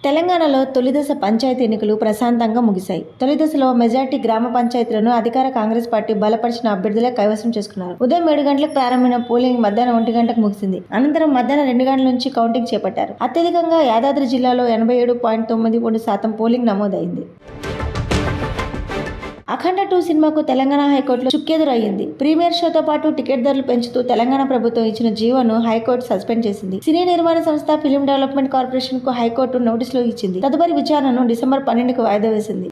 తెలంగాణలో తొలిదశ పంచాయతీ ఎన్నికలు ప్రశాంతంగా ముగిశాయి. తొలిదశలో మెజార్టీ గ్రామ పంచాయతీలను అధికార కాంగ్రెస్ పార్టీ బలపరిచిన అభ్యర్థులే కైవసం చేసుకున్నారు. ఉదయం 7 గంటలకు ప్రారంభమైన పోలింగ్ మధ్యాహ్నం 1 గంటకు ముగిసింది. అనంతరం మధ్యాహ్నం 2 గంటల నుంచి కౌంటింగ్ చేపట్టారు. అత్యధికంగా యాదాద్రి జిల్లాలో 87.93% పోలింగ్ నమోదైంది. అఖండ 2 సినిమాకు తెలంగాణ హైకోర్టులో చుక్కెదురయ్యింది. ప్రీమియర్ షోతో పాటు టికెట్ ధరలు పెంచుతూ తెలంగాణ ప్రభుత్వం ఇచ్చిన జీవోను హైకోర్టు సస్పెండ్ చేసింది. సినీ నిర్మాణ సంస్థ ఫిలిం డెవలప్మెంట్ కార్పొరేషన్ కు హైకోర్టు నోటీసులు ఇచ్చింది. తదుపరి విచారణను డిసెంబర్ 12కు వాయిదా వేసింది.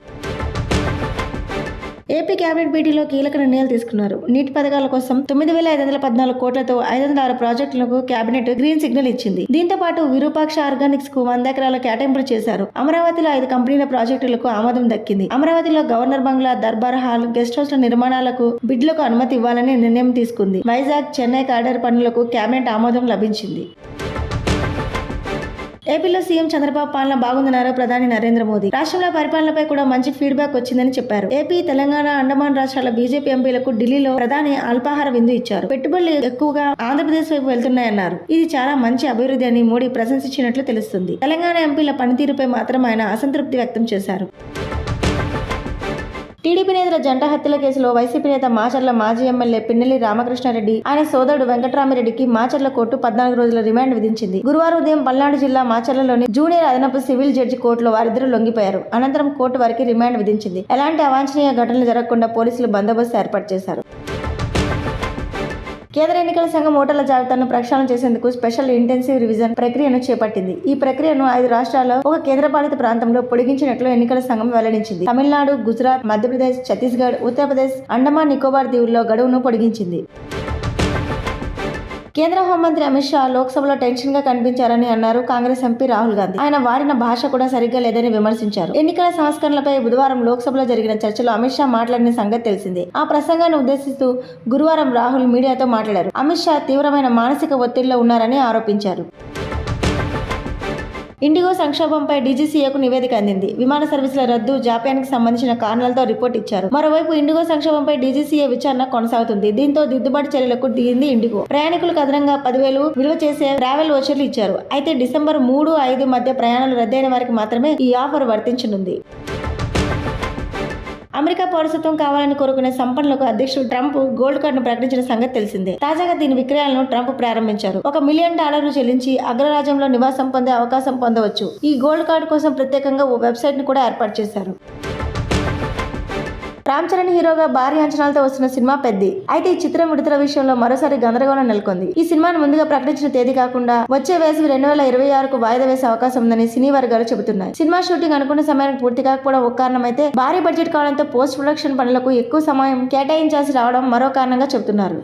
ఏపీ కేబినెట్ భేటీలో కీలక నిర్ణయాలు తీసుకున్నారు. నీటి పథకాల కోసం 9,514 కోట్లతో 506 ప్రాజెక్టులకు కేబినెట్ గ్రీన్ సిగ్నల్ ఇచ్చింది. దీంతో పాటు విరూపాక్ష ఆర్గానిక్స్ కు 100 ఎకరాల కేటాయింపులు చేశారు. అమరావతిలో 5 కంపెనీల ప్రాజెక్టులకు ఆమోదం దక్కింది. అమరావతిలో గవర్నర్ బంగ్లా, దర్బార్ హాల్, గెస్ట్ హౌస్ల నిర్మాణాలకు బిడ్లకు అనుమతి ఇవ్వాలని నిర్ణయం తీసుకుంది. వైజాగ్, చెన్నై కారిడార్ పనులకు కేబినెట్ ఆమోదం లభించింది. ఏపీలో సీఎం చంద్రబాబు పాలన బాగుందన్నారు ప్రధాని నరేంద్ర మోదీ. రాష్ట్రంలో పరిపాలనపై కూడా మంచి ఫీడ్బ్యాక్ వచ్చిందని చెప్పారు. ఏపీ, తెలంగాణ, అండమాన్ రాష్ట్రాల బీజేపీ ఎంపీలకు ఢిల్లీలో ప్రధాని అల్పాహార విందు ఇచ్చారు. పెట్టుబడులు ఎక్కువగా ఆంధ్రప్రదేశ్ వైపు వెళ్తున్నాయన్నారు. ఇది చాలా మంచి అభివృద్ధి అని మోడీ ప్రశంసించినట్లు తెలుస్తుంది. తెలంగాణ ఎంపీల పనితీరుపై మాత్రం ఆయన అసంతృప్తి వ్యక్తం చేశారు. టీడీపీ నేతల జంట హత్యల కేసులో వైసీపీ నేత మాచర్ల మాజీ ఎమ్మెల్యే పిన్నెల్లి రామకృష్ణారెడ్డి, ఆయన సోదరుడు వెంకట్రామిరెడ్డికి మాచర్ల కోర్టు 14 రోజుల రిమాండ్ విధించింది. గురువారం ఉదయం పల్నాడు జిల్లా మాచర్లలోని జూనియర్ అదనపు సివిల్ జడ్జి కోర్టులో వారిద్దరూ లొంగిపోయారు. అనంతరం కోర్టు వారికి రిమాండ్ విధించింది. ఎలాంటి అవాంఛనీయ ఘటనలు జరగకుండా పోలీసులు బందోబస్తు ఏర్పాటు చేశారు. కేంద్ర ఎన్నికల సంఘం ఓటర్ల జాబితాను ప్రక్షాళన చేసేందుకు స్పెషల్ ఇంటెన్సివ్ రివిజన్ ప్రక్రియను చేపట్టింది. ఈ ప్రక్రియను 5 రాష్ట్రాల్లో ఒక కేంద్రపాలిత ప్రాంతంలో పొడిగించినట్లు ఎన్నికల సంఘం వెల్లడించింది. తమిళనాడు, గుజరాత్, మధ్యప్రదేశ్, ఛత్తీస్గఢ్, ఉత్తరప్రదేశ్, అండమాన్ నికోబార్ దీవుల్లో గడువును పొడిగించింది. కేంద్ర హోంమంత్రి అమిత్ షా లోక్సభలో టెన్షన్ గా కనిపించారని అన్నారు కాంగ్రెస్ ఎంపీ రాహుల్ గాంధీ. ఆయన వాడిన భాష కూడా సరిగ్గా లేదని విమర్శించారు. ఎన్నికల సంస్కరణలపై బుధవారం లోక్సభలో జరిగిన చర్చలో అమిత్ షా మాట్లాడిన సంగతి తెలిసిందే. ఆ ప్రసంగాన్ని ఉద్దేశిస్తూ గురువారం రాహుల్ మీడియాతో మాట్లాడారు. అమిత్ షా తీవ్రమైన మానసిక ఒత్తిడిలో ఉన్నారని ఆరోపించారు. ఇండిగో సంక్షోభంపై డీజీసీఏకు నివేదిక అందింది. విమాన సర్వీసుల రద్దు, జాప్యానికి సంబంధించిన కారణాలతో రిపోర్ట్ ఇచ్చారు. మరోవైపు ఇండిగో సంక్షోభంపై డీజీసీఏ విచారణ కొనసాగుతుంది. దీంతో దిద్దుబాటు చర్యలకు దిగింది ఇండిగో. ప్రయాణికులకు అదనంగా 10,000 విలువ చేసే ట్రావెల్ వోచర్లు ఇచ్చారు. అయితే డిసెంబర్ 3, 5 మధ్య ప్రయాణాలు రద్దయిన వారికి మాత్రమే ఈ ఆఫర్ వర్తించనుంది. అమెరికా పౌరసత్వం కావాలని కోరుకునే సంపన్నులకు అధ్యక్షుడు ట్రంప్ గోల్డ్ కార్డును ప్రకటించిన సంగతి తెలిసిందే. తాజాగా దీని విక్రయాలను ట్రంప్ ప్రారంభించారు. $1 మిలియన్ చెల్లించి అగ్రరాజ్యంలో నివాసం పొందే అవకాశం పొందవచ్చు. ఈ గోల్డ్ కార్డు కోసం ప్రత్యేకంగా ఓ వెబ్సైట్ ను కూడా ఏర్పాటు చేశారు. రామ్ చరణ్ హీరోగా భారీ అంచనాలతో వస్తున్న సినిమా పెద్ది. అయితే ఈ చిత్రం విడుదల విషయంలో మరోసారి గందరగోళం నెలకొంది. ఈ సినిమాను ముందుగా ప్రకటించిన తేదీ కాకుండా వచ్చే వేసవి 2026కు వాయిదా వేసే అవకాశం ఉందని సినీ వర్గాలు చెబుతున్నాయి. సినిమా షూటింగ్ అనుకున్న సమయానికి పూర్తి కాకపోవడం ఒక కారణమైతే, భారీ బడ్జెట్ కావడంతో పోస్ట్ ప్రొడక్షన్ పనులకు ఎక్కువ సమయం కేటాయించాల్సి రావడం మరో కారణంగా చెబుతున్నారు.